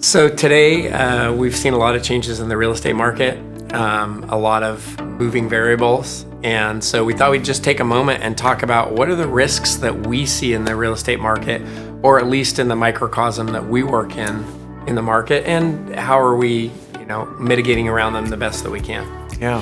So today, we've seen a lot of changes in the real estate market, a lot of moving variables. And so we thought we'd just take a moment and talk about what are the risks that we see in the real estate market, or at least in the microcosm that we work in the market, and how are we, mitigating around them the best that we can. Yeah.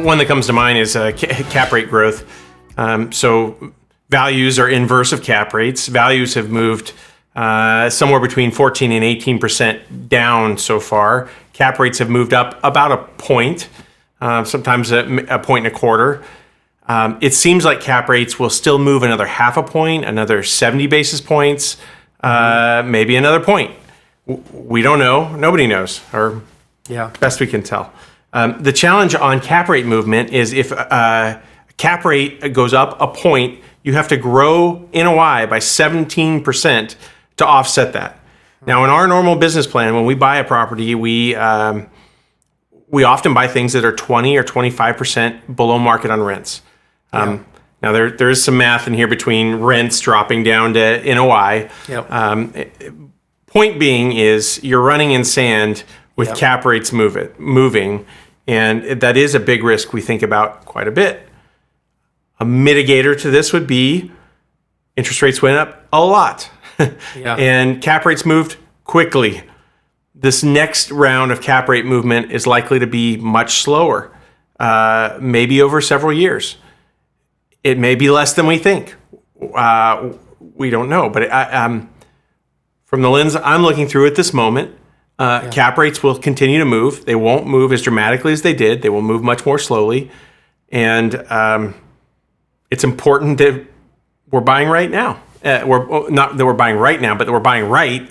One that comes to mind is cap rate growth. So values are inverse of cap rates. Values have moved somewhere between 14 and 18% down so far. Cap rates have moved up about a point, sometimes a point and a quarter. It seems like cap rates will still move another half a point, another 70 basis points, maybe another point. We don't know. Nobody knows, or best we can tell. The challenge on cap rate movement is if cap rate goes up a point, you have to grow NOI by 17% to offset that. Now, in our normal business plan, when we buy a property, we often buy things that are 20 or 25% below market on rents. Now, there is some math in here between rents dropping down to NOI. Point being is you're running in sand with cap rates moving, and that is a big risk we think about quite a bit. A mitigator to this would be interest rates went up a lot. And cap rates moved quickly. This next round of cap rate movement is likely to be much slower, maybe over several years. It may be less than we think. We don't know. But from the lens I'm looking through at this moment, cap rates will continue to move. They won't move as dramatically as they did. They will move much more slowly. And it's important that we're buying right now. We're not that we're buying right now, but that we're buying right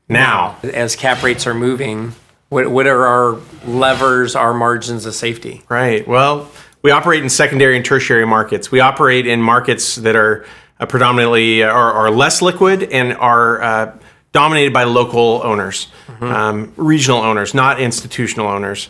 now. As cap rates are moving, what are our levers, our margins of safety? Right. Well, we operate in secondary and tertiary markets. We operate in markets that are predominantly are less liquid and are dominated by local owners, regional owners, not institutional owners.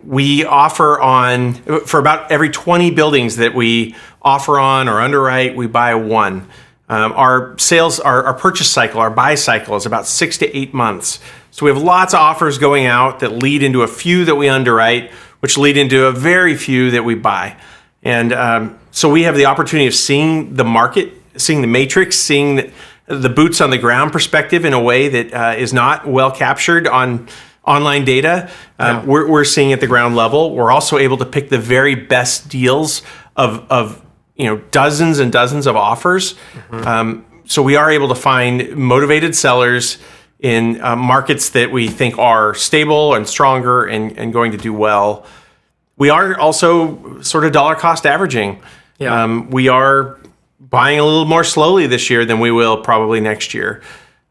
We offer on, for about every 20 buildings that we offer on or underwrite, we buy one. Our sales, our purchase cycle, our buy cycle is about 6 to 8 months. So we have lots of offers going out that lead into a few that we underwrite, which lead into a very few that we buy. And so we have the opportunity of seeing the market, seeing the matrix, seeing the boots on the ground perspective in a way that is not well captured on online data. We're seeing at the ground level. We're also able to pick the very best deals of dozens and dozens of offers. So we are able to find motivated sellers in markets that we think are stable and stronger and going to do well. We are also sort of dollar cost averaging. We are buying a little more slowly this year than we will probably next year.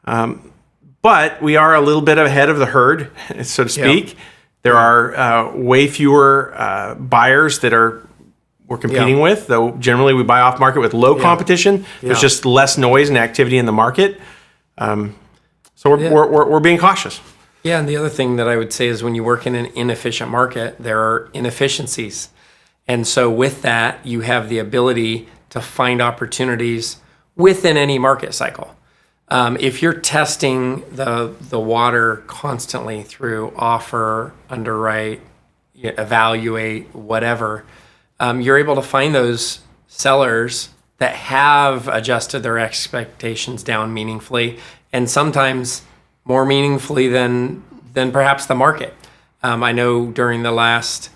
But we are a little bit ahead of the herd, so to speak. There are way fewer buyers that we're competing with, though generally we buy off market with low competition. There's just less noise and activity in the market. So we're being cautious. Yeah, and the other thing that I would say is when you work in an inefficient market, there are inefficiencies. And so with that, you have the ability to find opportunities within any market cycle. If you're testing the water constantly through offer, underwrite, evaluate, whatever, you're able to find those sellers that have adjusted their expectations down meaningfully, and sometimes more meaningfully than perhaps the market. I know during the last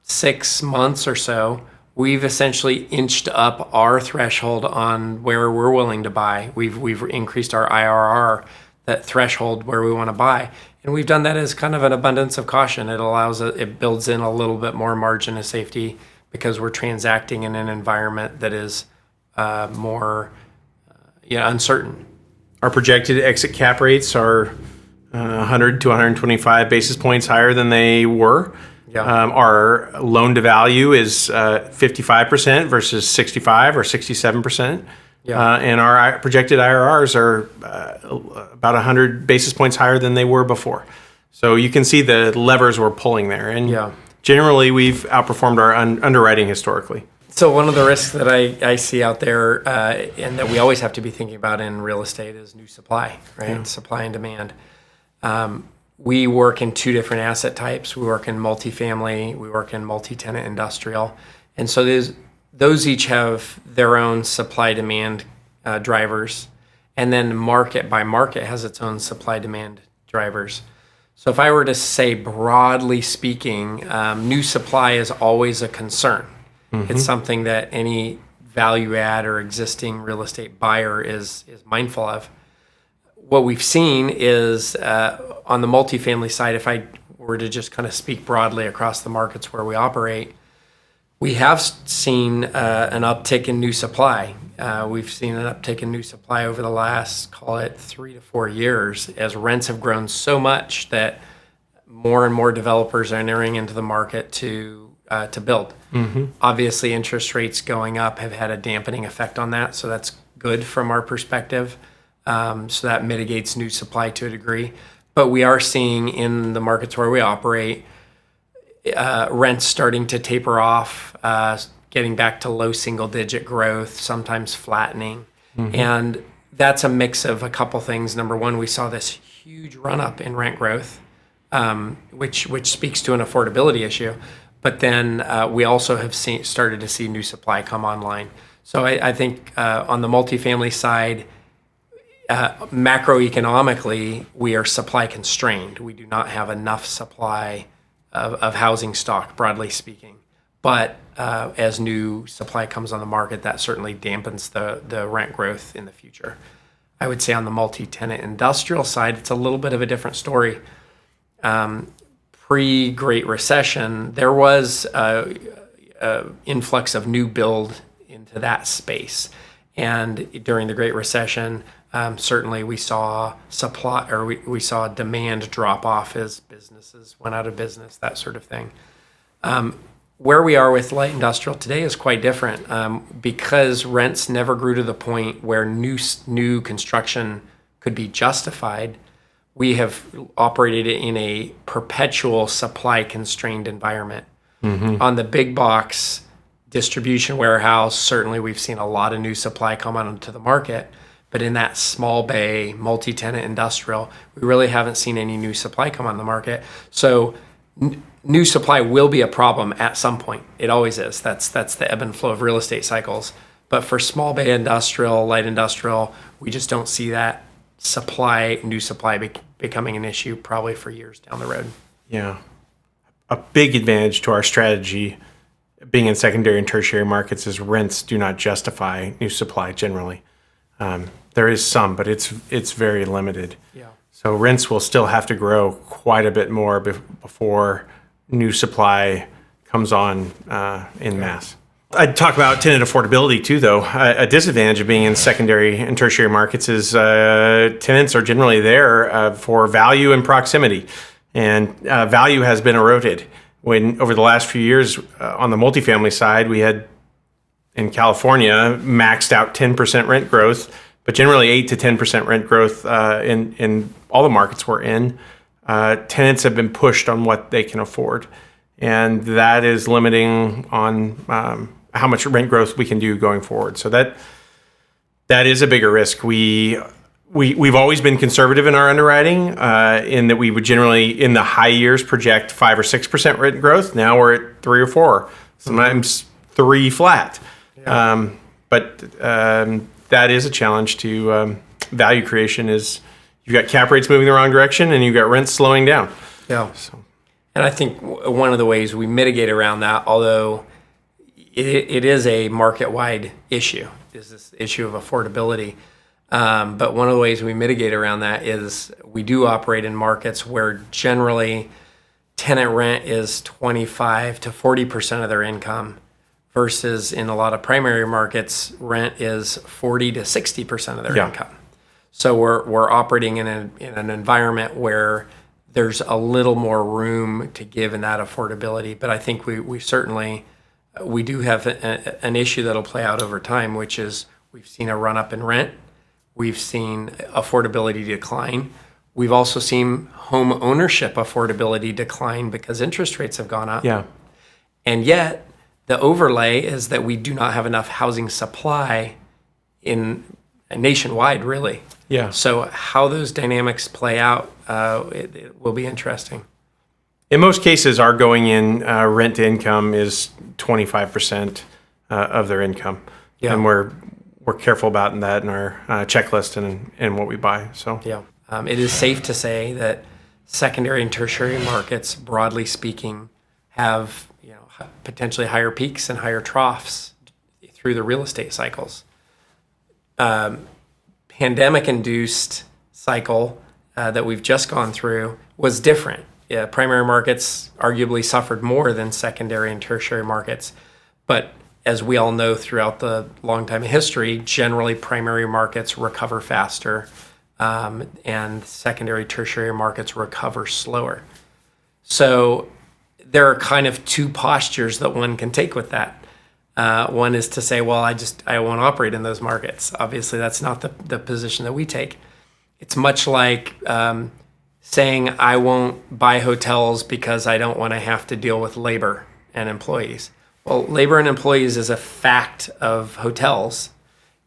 6 months or so, we've essentially inched up our threshold on where we're willing to buy. We've increased our IRR, that threshold where we want to buy. And we've done that as kind of an abundance of caution. It builds in a little bit more margin of safety because we're transacting in an environment that is more uncertain. Our projected exit cap rates are 100 to 125 basis points higher than they were. Our loan to value is 55% versus 65 or 67%. And our projected IRRs are about 100 basis points higher than they were before. So you can see the levers we're pulling there. And generally, we've outperformed our underwriting historically. So one of the risks that I see out there, and that we always have to be thinking about in real estate, is new supply, right? Yeah. Supply and demand. We work in two different asset types. We work in multifamily. We work in multi-tenant industrial, and so those each have their own supply-demand drivers, and then market by market has its own supply-demand drivers. So if I were to say broadly speaking, new supply is always a concern. It's something that any value add or existing real estate buyer is mindful of. What we've seen is on the multifamily side, if I were to just kind of speak broadly across the markets where we operate, we have seen an uptick in new supply. We've seen an uptick in new supply over the last, call it 3 to 4 years, as rents have grown so much that more and more developers are entering into the market to build. Obviously, interest rates going up have had a dampening effect on that, so that's good from our perspective. So that mitigates new supply to a degree. But we are seeing in the markets where we operate, rents starting to taper off, getting back to low single-digit growth, sometimes flattening. And that's a mix of a couple things. Number one, we saw this huge run-up in rent growth, which speaks to an affordability issue. But then we also have started to see new supply come online. So I think on the multifamily side, macroeconomically, we are supply constrained. We do not have enough supply of housing stock, broadly speaking. But as new supply comes on the market, that certainly dampens the rent growth in the future. I would say on the multi-tenant industrial side, it's a little bit of a different story. Pre-Great Recession, there was an influx of new build into that space. And during the Great Recession, certainly we saw supply, or we saw demand drop off as businesses went out of business, that sort of thing. Where we are with light industrial today is quite different because rents never grew to the point where new construction could be justified. We have operated in a perpetual supply constrained environment. On the big box distribution warehouse, certainly we've seen a lot of new supply come onto the market. But in that small bay, multi-tenant industrial, we really haven't seen any new supply come on the market. So new supply will be a problem at some point. It always is. That's the ebb and flow of real estate cycles. But for small bay industrial, light industrial, we just don't see that new supply becoming an issue probably for years down the road. Yeah. A big advantage to our strategy being in secondary and tertiary markets is rents do not justify new supply generally. There is some, but it's very limited. Yeah. So rents will still have to grow quite a bit more before new supply comes on in mass. I'd talk about tenant affordability too, though. A disadvantage of being in secondary and tertiary markets is tenants are generally there for value and proximity, and value has been eroded. When over the last few years on the multifamily side, we had in California maxed out 10% rent growth, but generally 8 to 10% rent growth in all the markets we're in. Tenants have been pushed on what they can afford, and that is limiting on how much rent growth we can do going forward. So that is a bigger risk. We've always been conservative in our underwriting, in that we would generally in the high years project 5 or 6% rent growth. Now we're at 3 or 4, sometimes 3 flat. Yeah. But that is a challenge to value creation. Is you've got cap rates moving the wrong direction and you've got rents slowing down. Yeah. And I think one of the ways we mitigate around that, although it is a market-wide issue, is this issue of affordability. But one of the ways we mitigate around that is we do operate in markets where generally tenant rent is 25 to 40% of their income, versus in a lot of primary markets, rent is 40 to 60% of their income. So we're operating in an environment where there's a little more room to give in that affordability. But I think we certainly do have an issue that'll play out over time, which is we've seen a run up in rent. We've seen affordability decline. We've also seen home ownership affordability decline because interest rates have gone up. Yeah. And yet The overlay is that we do not have enough housing supply in nationwide, really. Yeah. So how those dynamics play out, it will be interesting. In most cases, our going in rent to income is 25% of their income. Yeah. And we're careful about that in our checklist and what we buy. So Yeah. It is safe to say that secondary and tertiary markets, broadly speaking, have potentially higher peaks and higher troughs through the real estate cycles. Pandemic-induced cycle that we've just gone through was different. Primary markets arguably suffered more than secondary and tertiary markets, but as we all know throughout the long time of history, generally primary markets recover faster and secondary, tertiary markets recover slower. So there are kind of two postures that one can take with that. One is to say, well, I won't operate in those markets. Obviously, that's not the position that we take. It's much like saying I won't buy hotels because I don't want to have to deal with labor and employees. Well, labor and employees is a fact of hotels,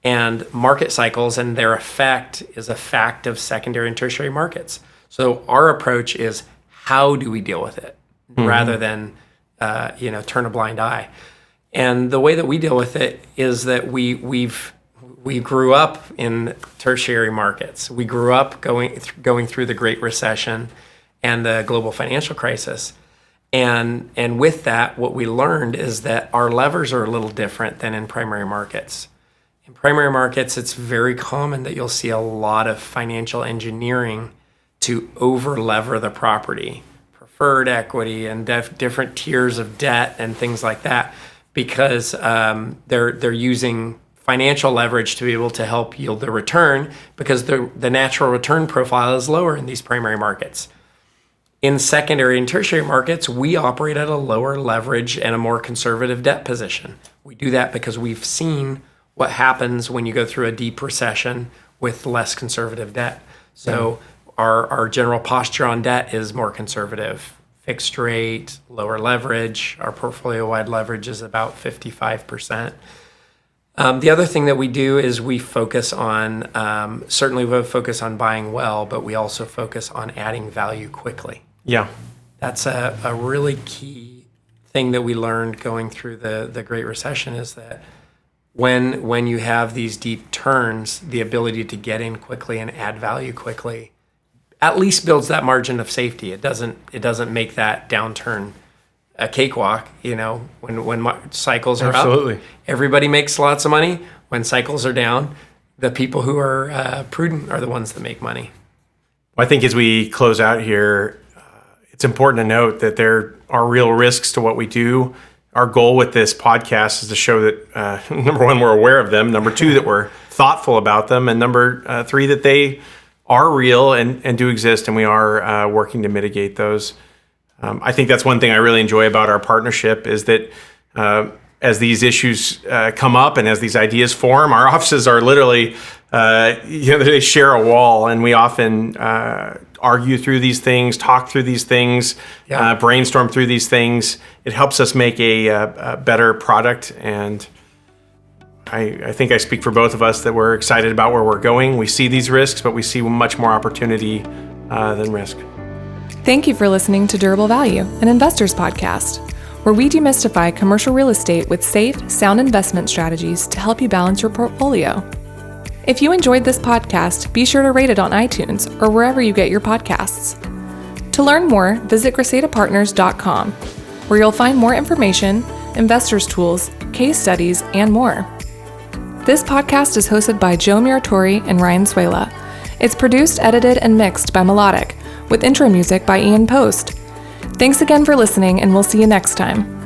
and market cycles and their effect is a fact of secondary and tertiary markets. So our approach is, how do we deal with it, rather than turn a blind eye. And the way that we deal with it is that we grew up in tertiary markets. We grew up going through the Great Recession and the global financial crisis. And with that, what we learned is that our levers are a little different than in primary markets. In primary markets, it's very common that you'll see a lot of financial engineering to over-lever the property, preferred equity and different tiers of debt and things like that, because they're using financial leverage to be able to help yield the return, because the natural return profile is lower in these primary markets. In secondary and tertiary markets, we operate at a lower leverage and a more conservative debt position. We do that because we've seen what happens when you go through a deep recession with less conservative debt. So our general posture on debt is more conservative. Fixed rate, lower leverage. Our portfolio-wide leverage is about 55%. The other thing that we do is we focus on, certainly we focus on buying well, but we also focus on adding value quickly. Yeah. That's a really key thing that we learned going through the Great Recession, is that when you have these deep turns, the ability to get in quickly and add value quickly at least builds that margin of safety. It doesn't make that downturn a cakewalk. When cycles are up, everybody makes lots of money. When cycles are down, the people who are prudent are the ones that make money. I think as we close out here, it's important to note that there are real risks to what we do. Our goal with this podcast is to show that, number one, we're aware of them. Number two, that we're thoughtful about them. And number three, that they are real and do exist, and we are working to mitigate those. I think that's one thing I really enjoy about our partnership, is that as these issues come up and as these ideas form, our offices are literally, they share a wall, and we often argue through these things, talk through these things, brainstorm through these things. It helps us make a better product, and I think I speak for both of us that we're excited about where we're going. We see these risks, but we see much more opportunity than risk. Thank you for listening to Durable Value, an investors podcast, where we demystify commercial real estate with safe, sound investment strategies to help you balance your portfolio. If you enjoyed this podcast, be sure to rate it on iTunes or wherever you get your podcasts. To learn more, visit GresetaPartners.com, where you'll find more information, investors tools, case studies, and more. This podcast is hosted by Joe Muratori and Ryan Suela. It's produced, edited, and mixed by Melodic, with intro music by Ian Post. Thanks again for listening, and we'll see you next time.